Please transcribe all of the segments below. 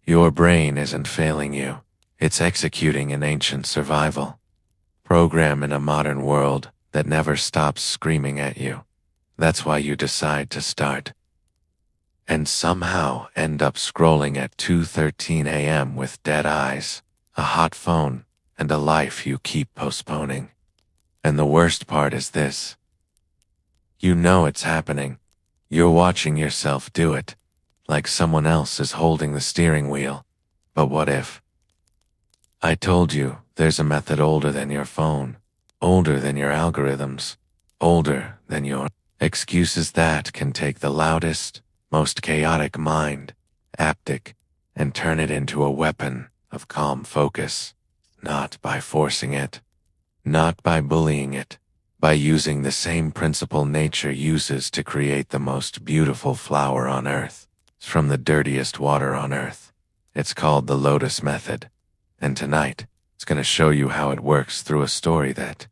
Your brain isn't failing you. It's executing an ancient survival program in a modern world that never stops screaming at you. That's why you decide to start. And somehow end up scrolling at 2:13 a.m. with dead eyes, a hot phone, and a life you keep postponing. And the worst part is this. You know it's happening. You're watching yourself do it, like someone else is holding the steering wheel. But what if? I told you, there's a method older than your phone, older than your algorithms, older than your excuses that can take the loudest, most chaotic mind, aptic, and turn it into a weapon of calm focus, not by forcing it, not by bullying it, by using the same principle nature uses to create the most beautiful flower on earth, from the dirtiest water on earth. It's called the Lotus Method, and tonight, it's going to show you how it works through a story that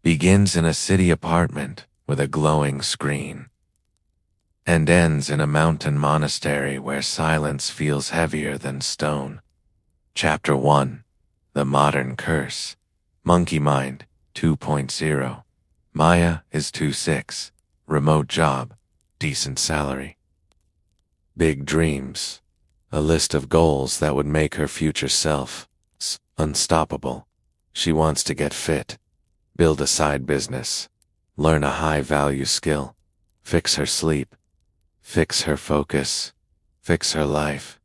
begins in a city apartment with a glowing screen and ends in a mountain monastery where silence feels heavier than stone. Chapter 1. The Modern Curse. Monkey Mind 2.0. Maya is 26. Remote job. Decent salary. Big dreams. A list of goals that would make her future self unstoppable. She wants to get fit, build a side business, learn a high-value skill, fix her sleep, fix her focus, fix her life.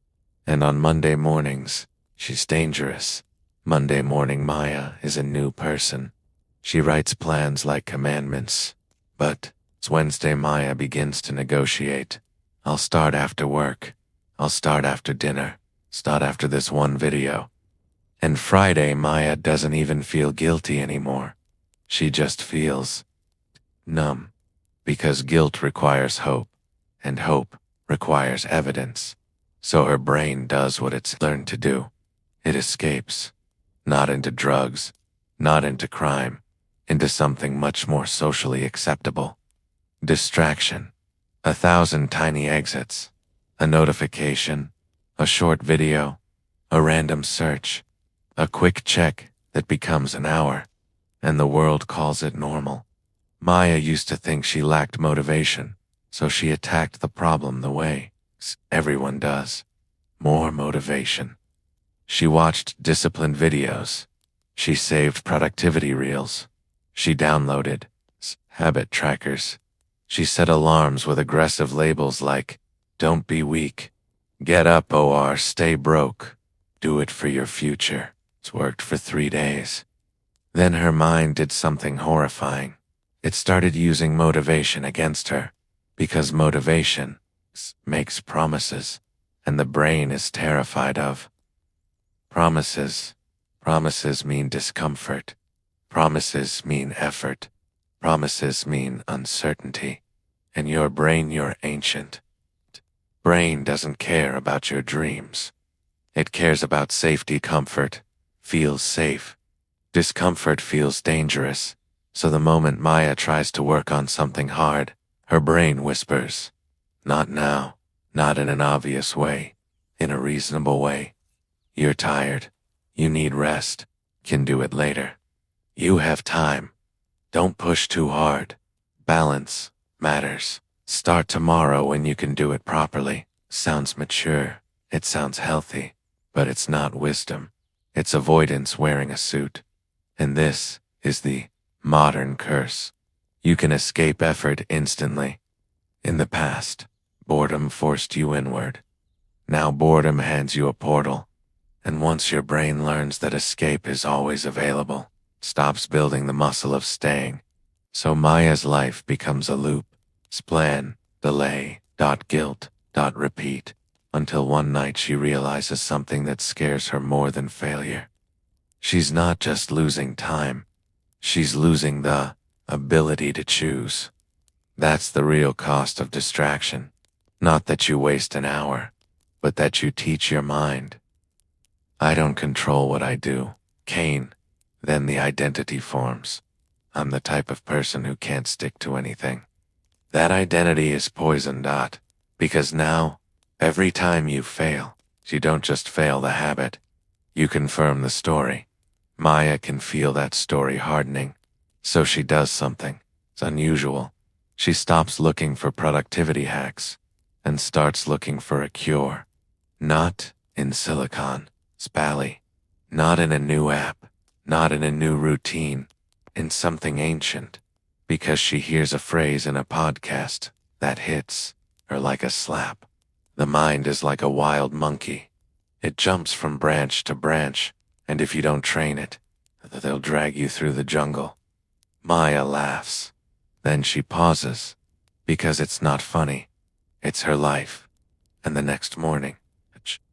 And on Monday mornings, she's dangerous. Monday morning Maya is a new person. She writes plans like commandments. But it's Wednesday Maya begins to negotiate. I'll start after work. I'll start after dinner. Start after this one video. And Friday Maya doesn't even feel guilty anymore. She just feels numb. Because guilt requires hope, and hope requires evidence. So her brain does what it's learned to do. It escapes. Not into drugs, not into crime, into something much more socially acceptable. Distraction. 1,000 tiny exits. A notification. A short video. A random search. A quick check that becomes an hour. And the world calls it normal. Maya used to think she lacked motivation, so she attacked the problem the way everyone does. More motivation. She watched disciplined videos. She saved productivity reels. She downloaded habit trackers. She set alarms with aggressive labels like, "Don't be weak. Get up or stay broke. Do it for your future." It's worked for 3 days. Then her mind did something horrifying. It started using motivation against her, because motivation makes promises, and the brain is terrified of promises. Promises mean discomfort. Promises mean effort. Promises mean uncertainty. And your brain, your ancient brain doesn't care about your dreams. It cares about safety, comfort, feels safe. Discomfort feels dangerous. So the moment Maya tries to work on something hard, her brain whispers, "Not now, not in an obvious way, in a reasonable way. You're tired. You need rest. Can do it later. You have time. Don't push too hard. Balance matters. Start tomorrow when you can do it properly." Sounds mature. It sounds healthy. But it's not wisdom. It's avoidance wearing a suit. And this is the modern curse. You can escape effort instantly. In the past, boredom forced you inward. Now boredom hands you a portal. And once your brain learns that escape is always available, it stops building the muscle of staying. So Maya's life becomes a loop. Plan, delay, guilt, repeat, until one night she realizes something that scares her more than failure. She's not just losing time. She's losing the ability to choose. That's the real cost of distraction. Not that you waste an hour, but that you teach your mind. I don't control what I do. Cain. Then the identity forms. I'm the type of person who can't stick to anything. That identity is poisoned, because now, every time you fail, You don't just fail the habit, you confirm the story. Maya can feel that story hardening, so she does something. It's unusual. She stops looking for productivity hacks and starts looking for a cure. Not in silicon, spally. Not in a new app. Not in a new routine. In something ancient. Because she hears a phrase in a podcast that hits her like a slap. The mind is like a wild monkey. It jumps from branch to branch, and if you don't train it, they'll drag you through the jungle. Maya laughs. Then she pauses, because it's not funny. It's her life. And the next morning,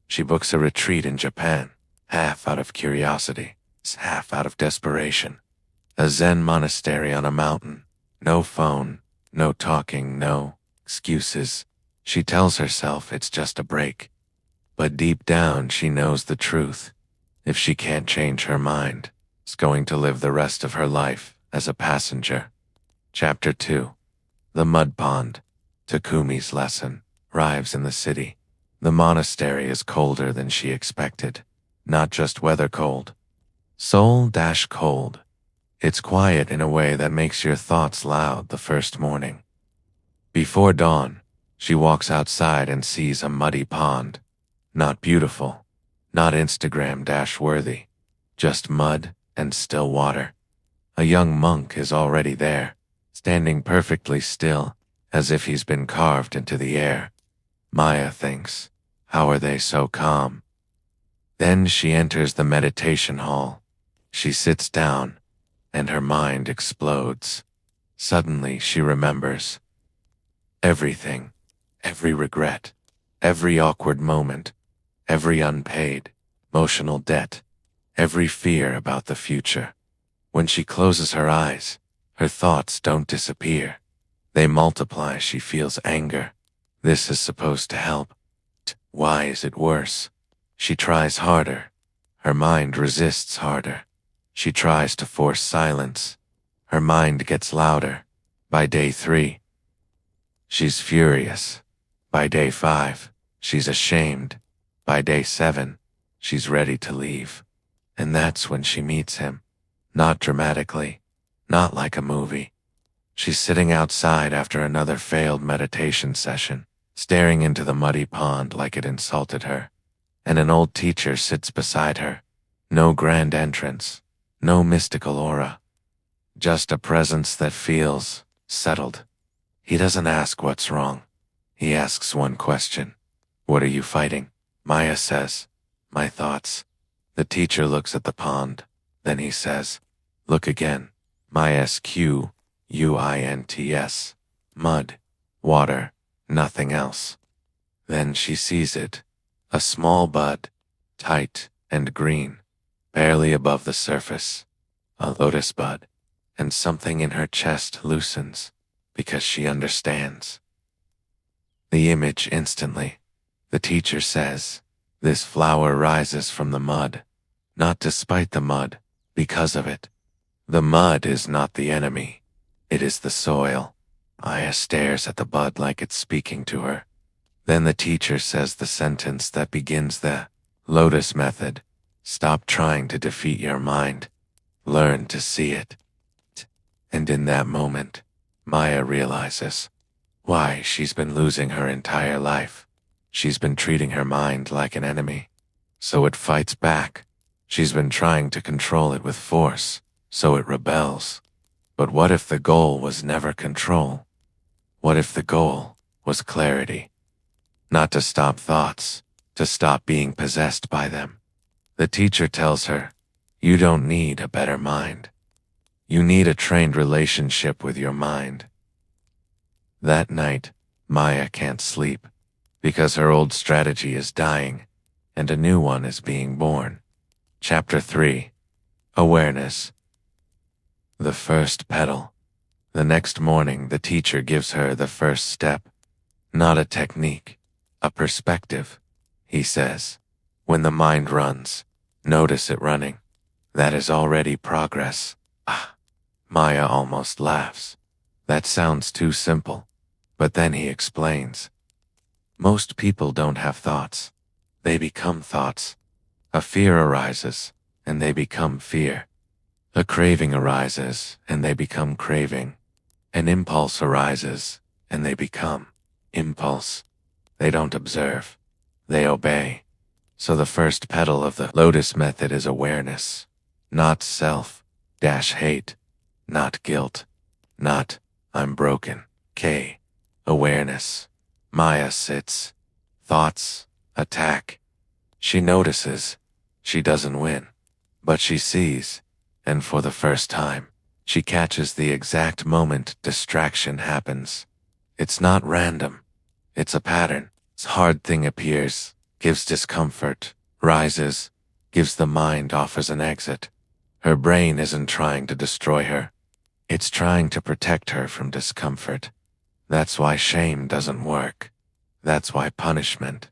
she books a retreat in Japan, half out of curiosity, half out of desperation. A Zen monastery on a mountain. No phone, no talking, no excuses. She tells herself it's just a break. But deep down, she knows the truth. If she can't change her mind, she's going to live the rest of her life as a passenger. Chapter 2. The Mud Pond. Takumi's lesson arrives in the city. The monastery is colder than she expected. Not just weather cold. Soul-cold. It's quiet in a way that makes your thoughts loud the first morning. Before dawn, she walks outside and sees a muddy pond. Not beautiful, not Instagram-worthy, just mud and still water. A young monk is already there, standing perfectly still, as if he's been carved into the air. Maya thinks, how are they so calm? Then she enters the meditation hall. She sits down, and her mind explodes. Suddenly she remembers everything, every regret, every awkward moment, every unpaid emotional debt, every fear about the future. When she closes her eyes, her thoughts don't disappear. They multiply. She feels anger. This is supposed to help. Why is it worse? She tries harder. Her mind resists harder. She tries to force silence. Her mind gets louder. By day 3, she's furious. By day 5, she's ashamed. By day 7, she's ready to leave. And that's when she meets him. Not dramatically, not like a movie. She's sitting outside after another failed meditation session, staring into the muddy pond like it insulted her. And an old teacher sits beside her. No grand entrance, no mystical aura. Just a presence that feels settled. He doesn't ask what's wrong. He asks one question. What are you fighting? Maya says, my thoughts. The teacher looks at the pond. Then he says, look again. MySQUINTS. Mud. Water. Nothing else. Then she sees it. A small bud. Tight and green. Barely above the surface. A lotus bud. And something in her chest loosens. Because she understands. The image instantly. The teacher says, this flower rises from the mud. Not despite the mud, because of it. The mud is not the enemy. It is the soil. Aya stares at the bud like it's speaking to her. Then the teacher says the sentence that begins the Lotus Method. Stop trying to defeat your mind. Learn to see it. And in that moment, Maya realizes why she's been losing her entire life. She's been treating her mind like an enemy, so it fights back. She's been trying to control it with force, so it rebels. But what if the goal was never control? What if the goal was clarity? Not to stop thoughts, to stop being possessed by them. The teacher tells her, you don't need a better mind. You need a trained relationship with your mind. That night, Maya can't sleep, because her old strategy is dying, and a new one is being born. Chapter 3. Awareness. The first petal. The next morning, the teacher gives her the first step. Not a technique, a perspective. He says, when the mind runs, notice it running. That is already progress. Maya almost laughs. That sounds too simple. But then he explains. Most people don't have thoughts. they become thoughts. A fear arises, and they become fear. A craving arises, and they become craving. An impulse arises, and they become impulse. They don't observe, they obey. So the first pedal of the Lotus Method is awareness, not self-hate, not guilt, not I'm broken. Awareness. Maya sits. Thoughts attack. She notices. She doesn't win, but she sees, and for the first time, she catches the exact moment distraction happens. It's not random. It's a pattern. This hard thing appears, gives discomfort, rises, gives the mind offers an exit. Her brain isn't trying to destroy her. It's trying to protect her from discomfort. That's why shame doesn't work. That's why punishment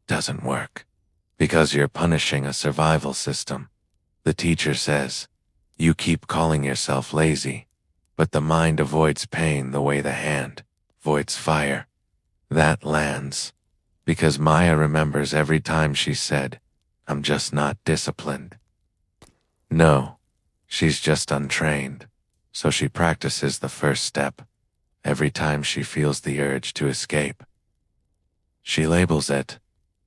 doesn't work. Because you're punishing a survival system. The teacher says, you keep calling yourself lazy, but the mind avoids pain the way the hand avoids fire. That lands. Because Maya remembers every time she said, I'm just not disciplined. No, she's just untrained. So she practices the first step every time she feels the urge to escape. She labels it,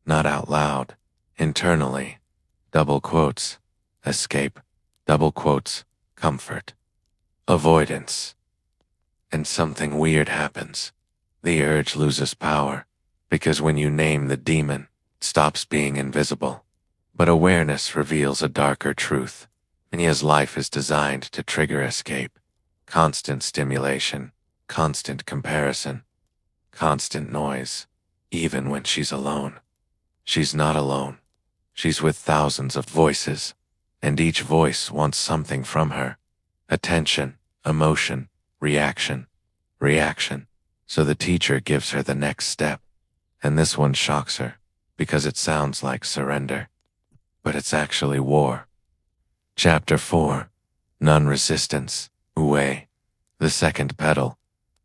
not out loud, internally, double quotes, escape, double quotes, comfort, avoidance. And something weird happens. The urge loses power, because when you name the demon, it stops being invisible. But awareness reveals a darker truth. Nia's life is designed to trigger escape, constant stimulation, constant comparison, constant noise, even when she's alone. She's not alone. She's with thousands of voices, and each voice wants something from her. Attention, emotion, reaction. So the teacher gives her the next step, and this one shocks her, because it sounds like surrender. But it's actually war. Chapter 4. Non-resistance. Wu-wei. The second pedal.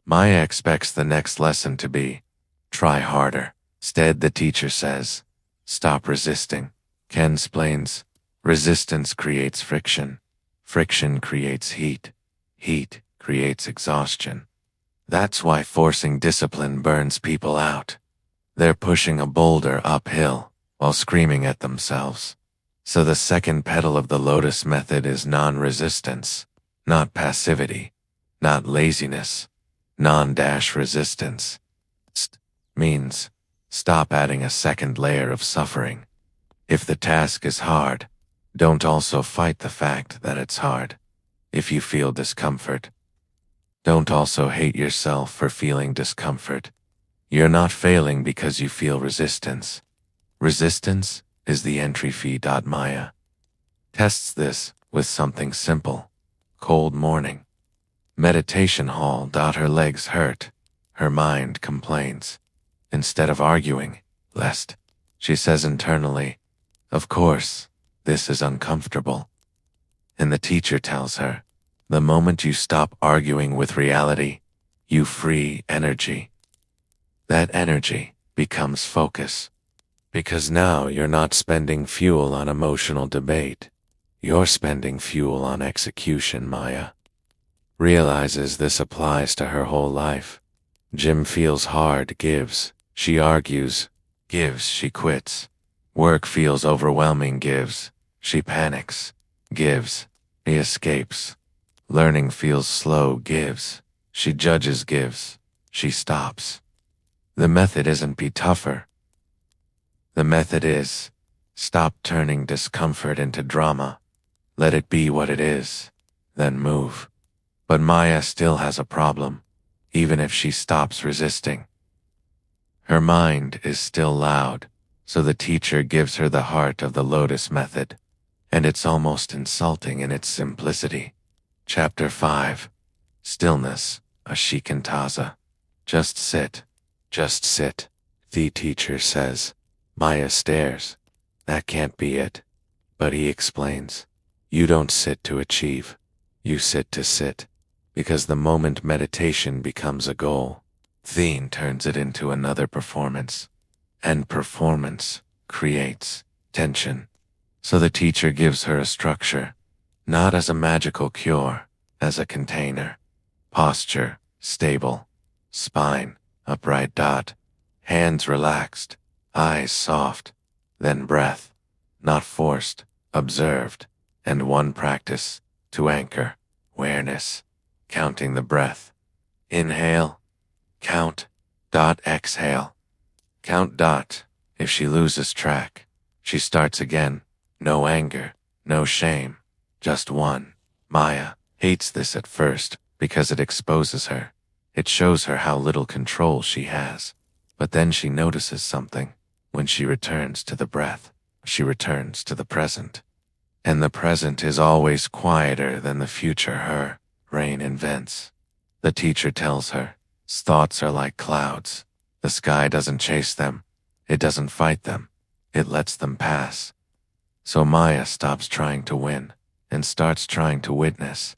Maya expects the next lesson to be, try harder. Instead, the teacher says, stop resisting. Ken explains, resistance creates friction. Friction creates heat. Heat creates exhaustion. That's why forcing discipline burns people out. They're pushing a boulder uphill while screaming at themselves. So the second pedal of the Lotus Method is non-resistance, not passivity, not laziness, non-resistance. Means stop adding a second layer of suffering. If the task is hard, don't also fight the fact that it's hard. If you feel discomfort, don't also hate yourself for feeling discomfort. You're not failing because you feel resistance. Resistance is the entry fee. Maya tests this with something simple. Cold morning. Meditation hall. Her legs hurt. Her mind complains. Instead of arguing, she says internally, of course, this is uncomfortable. And the teacher tells her, the moment you stop arguing with reality, you free energy. That energy becomes focus. Because now you're not spending fuel on emotional debate. You're spending fuel on execution. Maya realizes this applies to her whole life. Gym feels hard, gives. She argues, gives. She quits. Work feels overwhelming, gives. She panics, gives. He escapes. Learning feels slow, gives. She judges, gives. She stops. The method isn't be tougher. The method is, stop turning discomfort into drama. Let it be what it is, then move. But Maya still has a problem, even if she stops resisting. Her mind is still loud, so the teacher gives her the heart of the Lotus Method, and it's almost insulting in its simplicity. Chapter 5. Stillness, a Shikantaza. Just sit. Just sit. The teacher says. Maya stares. That can't be it. But he explains. You don't sit to achieve. You sit to sit. Because the moment meditation becomes a goal, Thien turns it into another performance. And performance creates tension. So the teacher gives her a structure, not as a magical cure, as a container. Posture, stable. Spine, upright. Hands relaxed, eyes soft. Then breath, not forced, observed. And one practice, to anchor, awareness, counting the breath. Inhale, count, exhale. Count. If she loses track, she starts again. No anger, no shame, just one. Maya hates this at first because it exposes her. It shows her how little control she has. But then she notices something. When she returns to the breath, she returns to the present. And the present is always quieter than the future her brain invents. The teacher tells her, thoughts are like clouds. The sky doesn't chase them. It doesn't fight them. It lets them pass. So Maya stops trying to win and starts trying to witness.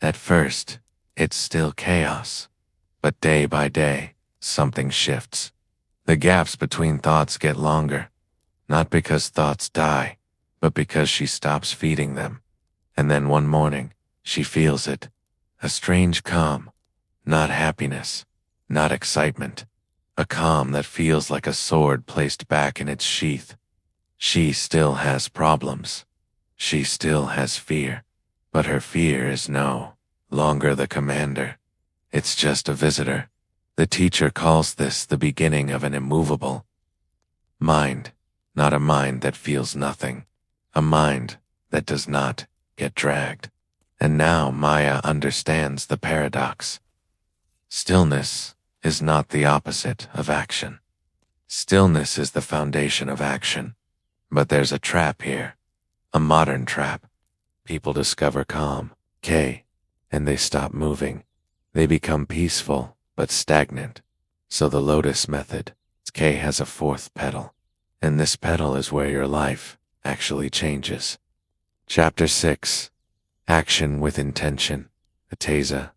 At first, it's still chaos. But day by day, something shifts. The gaps between thoughts get longer. Not because thoughts die, but because she stops feeding them. And then one morning, she feels it. A strange calm. Not happiness. Not excitement. A calm that feels like a sword placed back in its sheath. She still has problems. She still has fear. But her fear is no longer the commander. It's just a visitor. The teacher calls this the beginning of an immovable mind. Not a mind that feels nothing. A mind that does not get dragged. And now Maya understands the paradox. Stillness is not the opposite of action. Stillness is the foundation of action. But there's a trap here. A modern trap. People discover calm, and they stop moving. They become peaceful, but stagnant. So the Lotus Method, has a fourth pedal. And this pedal is where your life actually changes. Chapter 6. Action with Intention. Shikantaza.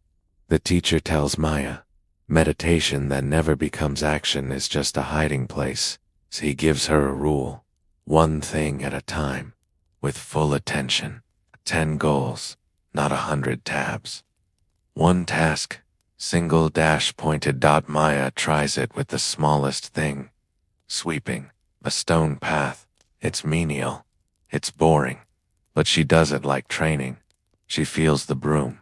The teacher tells Maya, meditation that never becomes action is just a hiding place. So he gives her a rule. One thing at a time. With full attention. 10 goals, not 100 tabs. One task, single pointed. Maya tries it with the smallest thing. Sweeping, a stone path. It's menial. It's boring. But she does it like training. She feels the broom.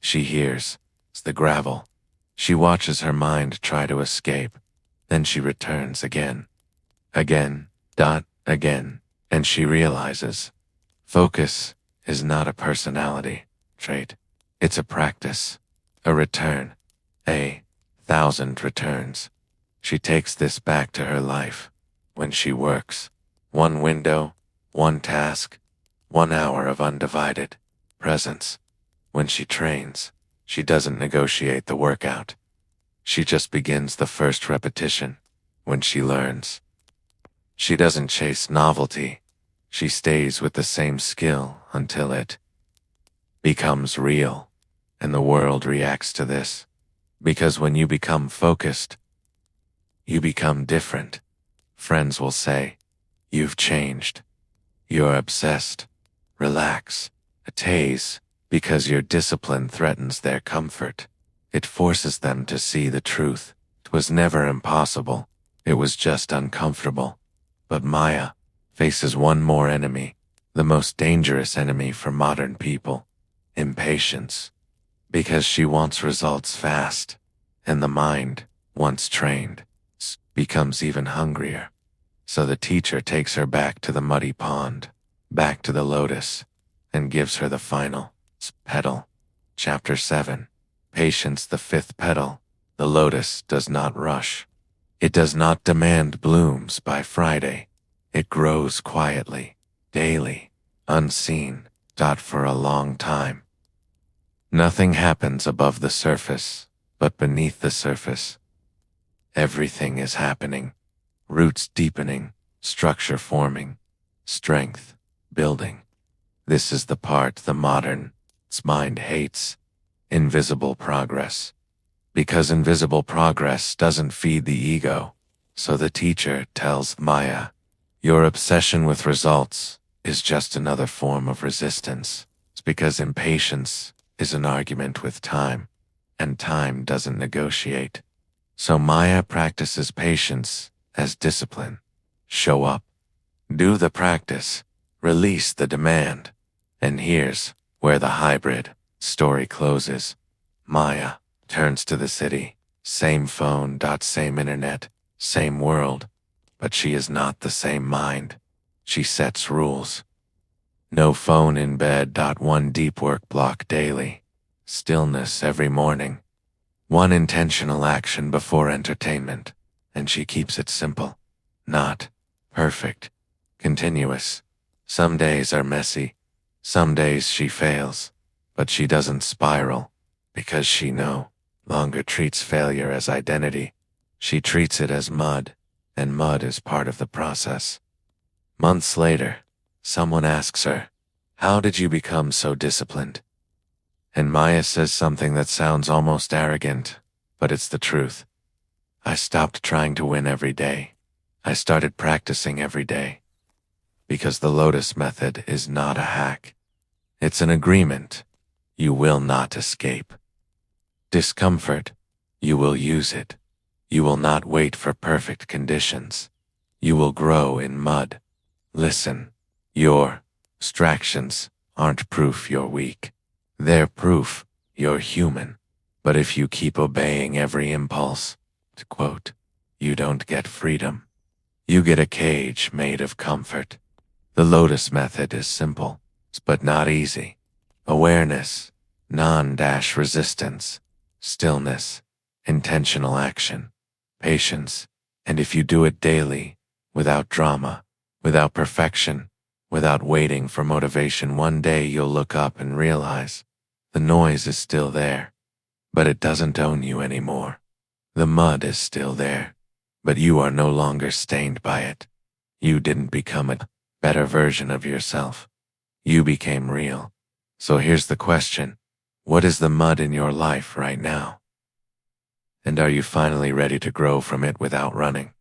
She hears the gravel. She watches her mind try to escape. Then she returns again. Again. And she realizes, focus is not a personality trait. It's a practice, a return, 1,000 returns. She takes this back to her life. When she works, one window, one task, 1 hour of undivided presence. When she trains, she doesn't negotiate the workout. She just begins the first repetition. When she learns, she doesn't chase novelty. She stays with the same skill until it becomes real. And the world reacts to this. Because when you become focused, you become different. Friends will say, you've changed. You're obsessed. Relax. A tase, because your discipline threatens their comfort. It forces them to see the truth. It was never impossible. It was just uncomfortable. But Maya faces one more enemy, the most dangerous enemy for modern people, impatience. Because she wants results fast, and the mind, once trained, becomes even hungrier. So the teacher takes her back to the muddy pond, back to the lotus, and gives her the final pedal. Chapter 7. Patience, the fifth pedal. The lotus does not rush. It does not demand blooms by Friday. It grows quietly, daily, unseen, for a long time. Nothing happens above the surface, but beneath the surface. Everything is happening. Roots deepening, structure forming, strength building. This is the part the modern mind hates. Invisible progress. Because invisible progress doesn't feed the ego. So the teacher tells Maya, Your obsession with results is just another form of resistance. It's because impatience is an argument with time, and time doesn't negotiate. So Maya practices patience as discipline. Show up, do the practice, release the demand. And here's where the hybrid story closes. Maya turns to the city. Same phone, same internet, same world. But she is not the same mind. She sets rules. No phone in bed. One deep work block daily. Stillness every morning. One intentional action before entertainment. And she keeps it simple. Not perfect. Continuous. Some days are messy. Some days she fails. But she doesn't spiral. Because she no longer treats failure as identity. She treats it as mud. And mud is part of the process. Months later, someone asks her, "How did you become so disciplined?" And Maya says something that sounds almost arrogant, but it's the truth. I stopped trying to win every day. I started practicing every day. Because the Lotus Method is not a hack. It's an agreement. You will not escape. Discomfort. You will use it. You will not wait for perfect conditions. You will grow in mud. Listen. Your distractions aren't proof you're weak. They're proof you're human. But if you keep obeying every impulse, to quote, you don't get freedom. You get a cage made of comfort. The Lotus Method is simple, but not easy. Awareness, non-resistance, stillness, intentional action, patience, and if you do it daily, without drama, without perfection, without waiting for motivation, one day you'll look up and realize the noise is still there, but it doesn't own you anymore. The mud is still there, but you are no longer stained by it. You didn't become a better version of yourself. You became real. So here's the question. What is the mud in your life right now? And are you finally ready to grow from it without running?